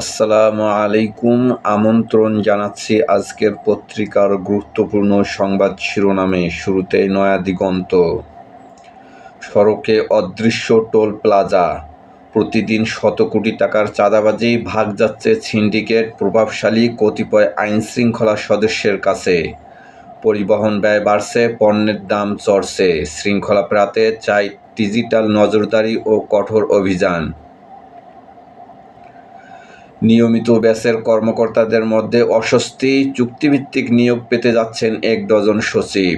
আসসালামু আলাইকুম। আমন্ত্রণ জানাচ্ছি আজকের পত্রিকার গুরুত্বপূর্ণ সংবাদ শিরোনামে। শুরুতেই নয়া দিগন্ত। সড়কে অদৃশ্য টোল প্লাজা, প্রতিদিন শত কোটি টাকার চাঁদাবাজি, ভাগ যাচ্ছে সিন্ডিকেট প্রভাবশালী কতিপয় আইনশৃঙ্খলা সদস্যের কাছে। পরিবহন ব্যয় বাড়ছে, পণ্যের দাম চড়ছে। শৃঙ্খলা ফেরাতে চাই ডিজিটাল নজরদারি ও কঠোর অভিযান। নিয়মিত ব্যাচের কর্মকর্তাদের মধ্যে অস্বস্তি, চুক্তিভিত্তিক নিয়োগ পেতে যাচ্ছেন ১ ডজন সচিব।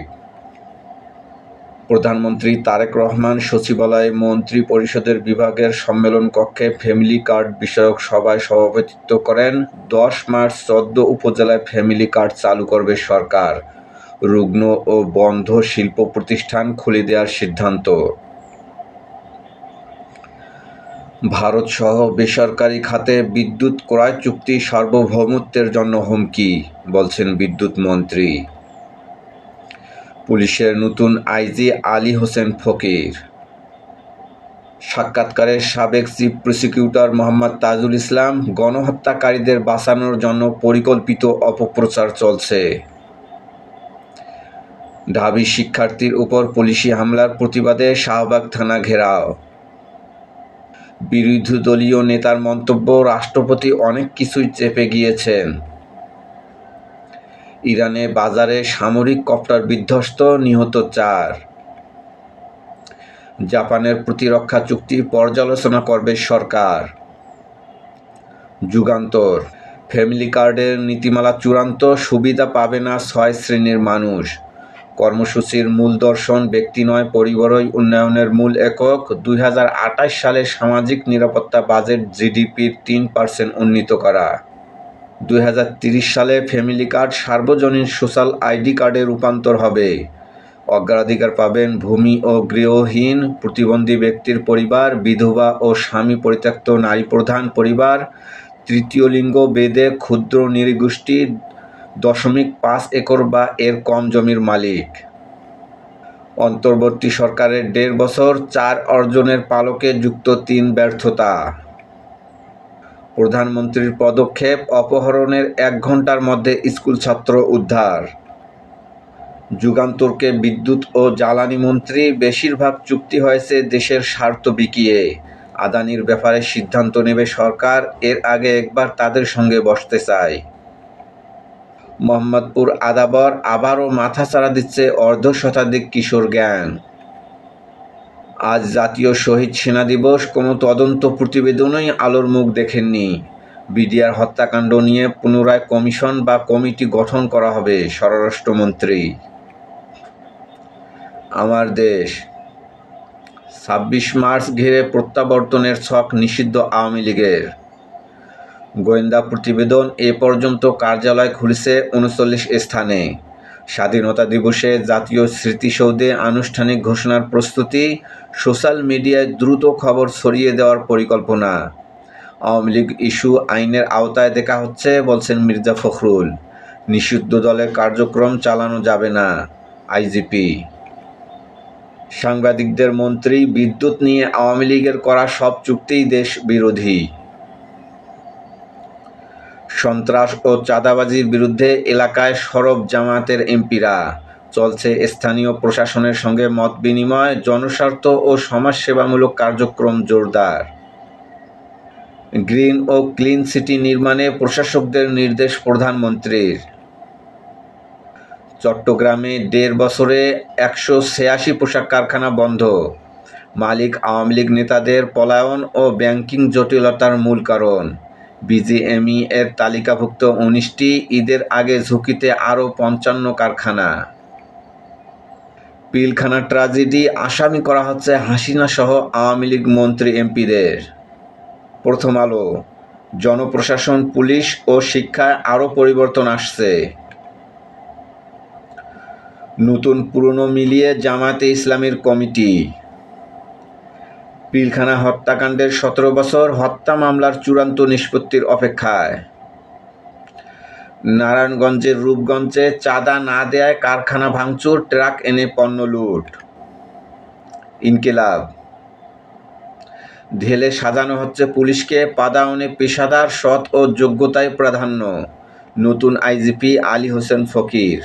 প্রধানমন্ত্রী তারেক রহমান সচিবালয়ে মন্ত্রিপরিষদের বিভাগের সম্মেলন কক্ষে ফ্যামিলি কার্ড বিষয়ক সভায় সভাপতিত্ব করেন। ১০ মার্চ ১৪ উপজেলায় ফ্যামিলি কার্ড চালু করবে সরকার। রুগ্ন ও বন্ধ শিল্প প্রতিষ্ঠান খুলে দেওয়ার সিদ্ধান্ত। ভারতসহ বেসরকারি খাতে বিদ্যুৎ ক্রয় চুক্তি সার্বভৌমত্বের জন্য হুমকি, বলছেন বিদ্যুৎ মন্ত্রী। পুলিশের নতুন আইজি আলী হোসেন ফকির। সাক্ষাৎকারে সাবেক চিফ প্রসিকিউটর মোহাম্মদ তাজুল ইসলাম। গণহত্যাকারীদের বাঁচানোর জন্য পরিকল্পিত অপপ্রচার চলছে। ঢাবি শিক্ষার্থীর উপর পুলিশি হামলার প্রতিবাদে শাহবাগ থানা ঘেরাও। বিরোধী দলীয় নেতার মন্তব্য, রাষ্ট্রপতি অনেক কিছুই চেপে গিয়েছেন। ইরানে বাজারে সামরিক কপ্টার বিধ্বস্ত, নিহত ৪। জাপানের প্রতিরক্ষা চুক্তি পর্যালোচনা করবে সরকার। যুগান্তর। ফ্যামিলি কার্ডের নীতিমালা চূড়ান্ত, সুবিধা পাবে না ৬ শ্রেণীর মানুষ। কর্মসূচির মূল দর্শন, ব্যক্তি নয় পরিবারই উন্নয়নের মূল একক। ২০২৮ সালে সামাজিক নিরাপত্তা বাজেট জিডিপির ৩% উন্নীত করা। ২০৩০ সালে ফ্যামিলি কার্ড সার্বজনীন সোশ্যাল আইডি কার্ডে রূপান্তর হবে। অগ্রাধিকার পাবেন ভূমি ও গৃহহীন, প্রতিবন্ধী ব্যক্তির পরিবার, বিধবা ও স্বামী পরিত্যক্ত নারী প্রধান পরিবার, তৃতীয় লিঙ্গ বেদে ক্ষুদ্র নৃগোষ্ঠী ০.৫ একর বা এর কম জমির মালিক। অন্তর্বর্তী সরকারের ১.৫ বছর, ৪ অর্জনের পালকে যুক্ত ৩ ব্যর্থতা। প্রধানমন্ত্রীর পদক্ষেপ, অপহরণের ১ ঘণ্টার মধ্যে স্কুল ছাত্র উদ্ধার। যুগান্তরকে বিদ্যুৎ ও জ্বালানি মন্ত্রী, বেশিরভাগ চুক্তি হয়েছে দেশের স্বার্থ বিকিয়ে। আদানির ব্যাপারে সিদ্ধান্ত নেবে সরকার, এর আগে একবার তাদের সঙ্গে বসতে চাই। মোহাম্মদপুর আদাবর আবারও মাথাচাড়া দিচ্ছে অর্ধশতাধিক কিশোর গ্যাং। আজ জাতীয় শহীদ সেনা দিবস, কোনো তদন্ত প্রতিবেদনই আলোর মুখ দেখেননি। বিডিআর হত্যাকাণ্ড নিয়ে পুনরায় কমিশন বা কমিটি গঠন করা হবে, স্বরাষ্ট্রমন্ত্রী। আমার দেশ। ২৬ মার্চ ঘিরে প্রত্যাবর্তনের ছক, নিষিদ্ধ আওয়ামী লীগের। গোয়েন্দা প্রতিবেদন, এ পর্যন্ত কার্যালয় খুলেছে ৩৯ স্থানে। স্বাধীনতা দিবসে জাতীয় স্মৃতিসৌধে আনুষ্ঠানিক ঘোষণার প্রস্তুতি। সোশ্যাল মিডিয়ায় দ্রুত খবর ছড়িয়ে দেওয়ার পরিকল্পনা। আওয়ামী লীগ ইস্যু আইনের আওতায় দেখা হচ্ছে, বলছেন মির্জা ফখরুল। নিষিদ্ধ দলের কার্যক্রম চালানো যাবে না, আইজিপি। সাংবাদিকদের মন্ত্রী, বিদ্যুৎ নিয়ে আওয়ামী লীগের করা সব চুক্তিই দেশ বিরোধী। সন্ত্রাস ও চাঁদাবাজির বিরুদ্ধে এলাকায় সরব জামায়াতের এমপিরা। চলছে স্থানীয় প্রশাসনের সঙ্গে মত বিনিময়, জনস্বার্থ ও সমাজসেবামূলক কার্যক্রম জোরদার। গ্রিন ও ক্লিন সিটি নির্মাণে প্রশাসকদের নির্দেশ প্রধানমন্ত্রীর। চট্টগ্রামে ১.৫ বছরে ১৮৬ পোশাক কারখানা বন্ধ। মালিক আওয়ামী লীগ নেতাদের পলায়ন ও ব্যাংকিং জটিলতার মূল কারণ। বিজিএমইএ এর তালিকাভুক্ত ১৯টি, ঈদের আগে ঝুঁকিতে আরও ৫৫ কারখানা। পিলখানা ট্র্যাজেডি, আসামি করা হচ্ছে হাসিনাসহ আওয়ামী লীগ মন্ত্রী এমপিদের। প্রথম আলো। জনপ্রশাসন, পুলিশ ও শিক্ষায় আরও পরিবর্তন আসছে। নতুন পুরনো মিলিয়ে জামায়াতে ইসলামীর কমিটি। পিলখানা হত্যাকাণ্ডের ১৭ বছর, হত্যা মামলার চূড়ান্ত নিষ্পত্তির অপেক্ষায়। নারায়ণগঞ্জের রূপগঞ্জে চাঁদা না দেয়ায় কারখানা ভাঙচুর, ট্রাক এনে পণ্য লুট। ইনকিলাব। ঢেলে সাজানো হচ্ছে পুলিশকে, পাদায়নে পেশাদার, সৎ ও যোগ্যতায় প্রাধান্য। নতুন আইজিপি আলী হোসেন ফকির।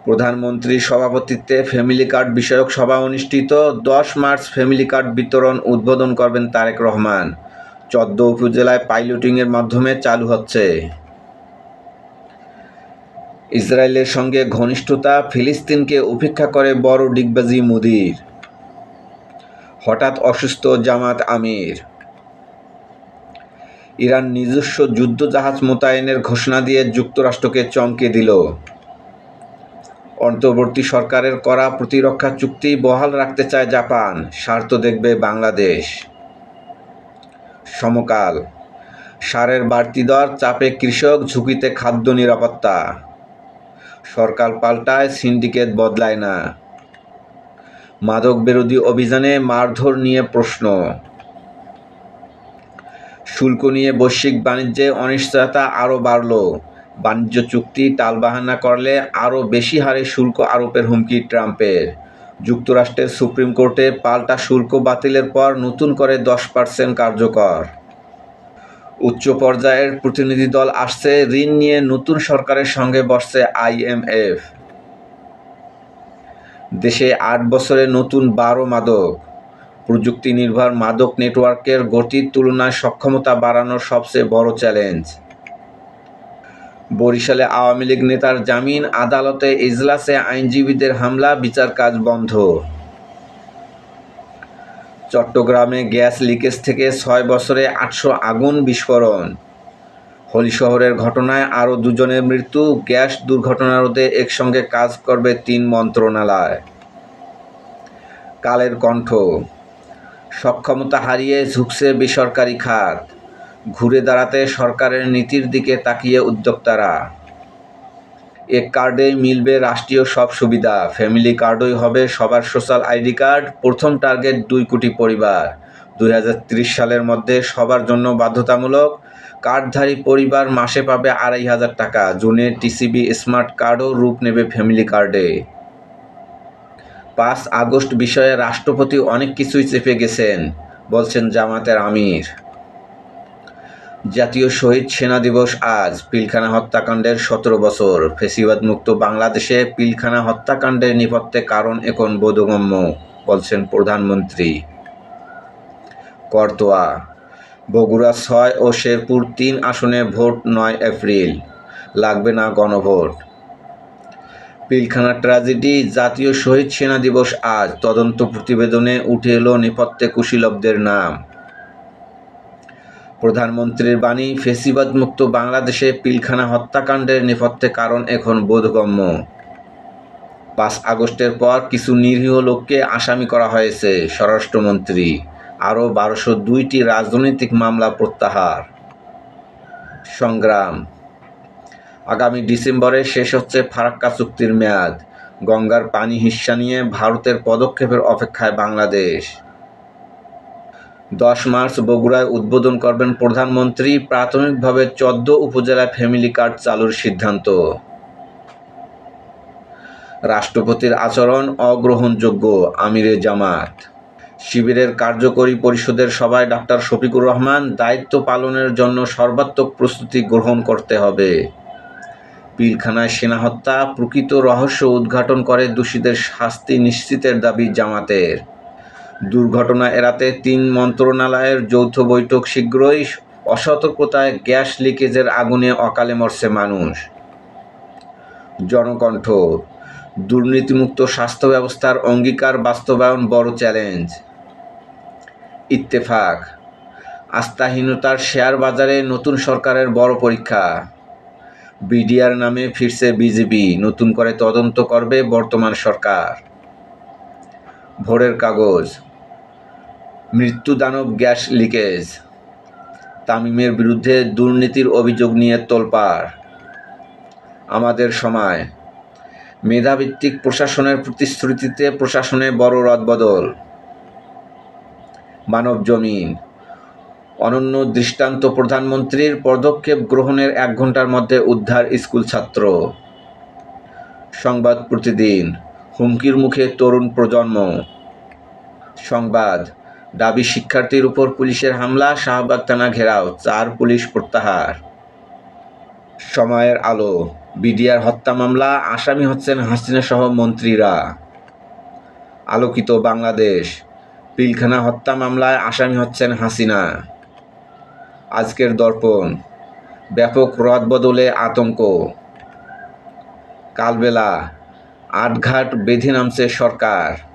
প্রধানমন্ত্রীর সভাপতিত্বে ফ্যামিলি কার্ড বিষয়ক সভা অনুষ্ঠিত। 10 মার্চ ফ্যামিলি কার্ড বিতরণ উদ্বোধন করবেন তারেক রহমান। 14 উপজেলায় পাইলটিংয়ের মাধ্যমে চালু হচ্ছে। ইসরায়েলের সঙ্গে ঘনিষ্ঠতা, ফিলিস্তিনকে উপেক্ষা করে বড় ডিগবাজি মোদির। হঠাৎ অসুস্থ জামাত আমির। ইরান নিজস্ব যুদ্ধজাহাজ মোতায়েনের ঘোষণা দিয়ে যুক্তরাষ্ট্রকে চমকে দিল। অন্তর্বর্তী সরকারের করা প্রতিরক্ষা চুক্তি বহাল রাখতে চায় জাপান, স্বার্থ দেখবে বাংলাদেশ। সমকাল, সারের বাড়তি দর, চাপে কৃষক, ঝুঁকিতে খাদ্য নিরাপত্তা। সরকার পাল্টায়, সিন্ডিকেট বদলায় না। মাদক বিরোধী অভিযানে মারধর নিয়ে প্রশ্ন। শুল্ক নিয়ে বৈশ্বিক বাণিজ্যে অনিশ্চয়তা আরও বাড়ল। বাণিজ্য চুক্তি টালবাহানা করলে আরও বেশি হারে শুল্ক আরোপের হুমকি ট্রাম্পের। যুক্তরাষ্ট্রের সুপ্রিম কোর্টে পাল্টা শুল্ক বাতিলের পর নতুন করে 10% কার্যকর। উচ্চ পর্যায়ের প্রতিনিধি দল আসছে, ঋণ নিয়ে নতুন সরকারের সঙ্গে বসছে IMF। দেশে 8 বছরে নতুন 12 মাদক। প্রযুক্তি নির্ভর মাদক নেটওয়ার্কের গতির তুলনায় সক্ষমতা বাড়ানোর সবচেয়ে বড় চ্যালেঞ্জ। বরিশালে আওয়ামী লীগ নেতার জামিন, আদালতে ইজলাসে আইনজীবীদের হামলা, বিচার কাজ বন্ধ। চট্টগ্রামে গ্যাস লিকেজ থেকে 6 বছরে 800 আগুন বিস্ফোরণ। হোলি শহরের ঘটনায় আরও 2 জনের মৃত্যু। গ্যাস দুর্ঘটনা রোধে একসঙ্গে কাজ করবে 3 মন্ত্রণালয়। কালের কণ্ঠ, সক্ষমতা হারিয়ে ঝুঁকছে বেসরকারি খাত, ঘুরে দাঁড়াতে সরকারের নীতির দিকে তাকিয়ে উদ্যোক্তারা। এক কার্ডেই মিলবে রাষ্ট্রীয় সব সুবিধা, ফ্যামিলি কার্ডই হবে সবার সোশ্যাল আইডি কার্ড। প্রথম টার্গেট 2 কোটি পরিবার। 2030 সালের মধ্যে সবার জন্য বাধ্যতামূলক। কার্ডধারী পরিবার মাসে পাবে 2500 টাকা। জুনে টিসিবি স্মার্ট কার্ডও রূপ নেবে ফ্যামিলি কার্ডে। 5 আগস্ট বিষয়ে রাষ্ট্রপতি অনেক কিছুই চেপে গেছেন, বলছেন জামাতের আমির। জাতীয় শহীদ সেনা দিবস আজ। পিলখানা হত্যাকাণ্ডের 17 বছর। ফ্যাসিবাদ মুক্ত বাংলাদেশে পিলখানা হত্যাকাণ্ডের নেপথ্যে কারণ এখন বোধগম্য, বলছেন প্রধানমন্ত্রী। করতোয়া, বগুড়া 6 ও শেরপুর 3 আসনে ভোট 9 এপ্রিল। লাগবে না গণভোট। পিলখানা ট্র্যাজেডি, জাতীয় শহীদ সেনা দিবস আজ। তদন্ত প্রতিবেদনে উঠে এলো নেপথ্যে কুশীলবদের নাম। প্রধানমন্ত্রীর বাণী, ফ্যাসিবাদ মুক্ত বাংলাদেশে পিলখানা হত্যাকাণ্ডের নেপথ্যে কারণ এখন বোধগম্য। 5 আগস্টের পর কিছু নিরীহ লোককে আসামি করা হয়েছে, স্বরাষ্ট্রমন্ত্রী। আরও 1202টি রাজনৈতিক মামলা প্রত্যাহার। সংগ্রাম, আগামী ডিসেম্বরে শেষ হচ্ছে ফারাক্কা চুক্তির মেয়াদ। গঙ্গার পানি হিস্সা নিয়ে ভারতের পদক্ষেপের অপেক্ষায় বাংলাদেশ। 10 মার্চ বগুড়ায় উদ্বোধন করবেন প্রধানমন্ত্রী। প্রাথমিকভাবে 14 উপজেলায় ফ্যামিলি কার্ড চালুর সিদ্ধান্ত। রাষ্ট্রপতির আচরণ অগ্রহণযোগ্য, আমিরে জামাত। শিবিরের কার্যকরী পরিষদের সভায় ডাক্তার শফিকুর রহমান, দায়িত্ব পালনের জন্য সর্বাত্মক প্রস্তুতি গ্রহণ করতে হবে। পিলখানায় সেনা হত্যা, প্রকৃত রহস্য উদ্ঘাটন করে দোষীদের শাস্তি নিশ্চিতের দাবি জামাতের। দুর্ঘটনা এড়াতে 3 মন্ত্রণালয়ের যৌথ বৈঠক শীঘ্রই। অসতর্কতায় গ্যাস লিকেজের আগুনে অকালে মরছে মানুষ। জনকণ্ঠ, দুর্নীতিমুক্ত স্বাস্থ্য ব্যবস্থার অঙ্গীকার বাস্তবায়ন বড় চ্যালেঞ্জ। ইত্তেফাক, আস্থাহীনতার শেয়ার বাজারে নতুন সরকারের বড় পরীক্ষা। বিডিআর নামে ফিরছে বিজেপি, নতুন করে তদন্ত করবে বর্তমান সরকার। ভোরের কাগজ, মৃত্যুদানব গ্যাস লিকেজ। তামিমের বিরুদ্ধে দুর্নীতির অভিযোগ নিয়ে তোলপাড়। আমাদের সময়, মেধাভিত্তিক প্রশাসনের প্রতিশ্রুতিতে প্রশাসনে বড় রদবদল। মানবজমিন, অনন্য দৃষ্টান্ত প্রধানমন্ত্রীর, পদক্ষেপ গ্রহণের 1 ঘণ্টার মধ্যে উদ্ধার স্কুল ছাত্র। সংবাদ প্রতিদিন, হুমকির মুখে তরুণ প্রজন্ম। সংবাদ, ঢাবি শিক্ষার্থীর উপর পুলিশের হামলা, শাহবাগ থানা ঘেরাও, 4 পুলিশ প্রত্যাহার। সময়ের আলো, বিডিআর হত্যা মামলা, আসামি হচ্ছেন হাসিনা সহ মন্ত্রীরা। আলোকিত বাংলাদেশ, পিলখানা হত্যা মামলায় আসামি হচ্ছেন হাসিনা। আজকের দর্পণ, ব্যাপক রদবদলে আতঙ্ক। কালবেলা, আটঘাট বেঁধে নামছে সরকার।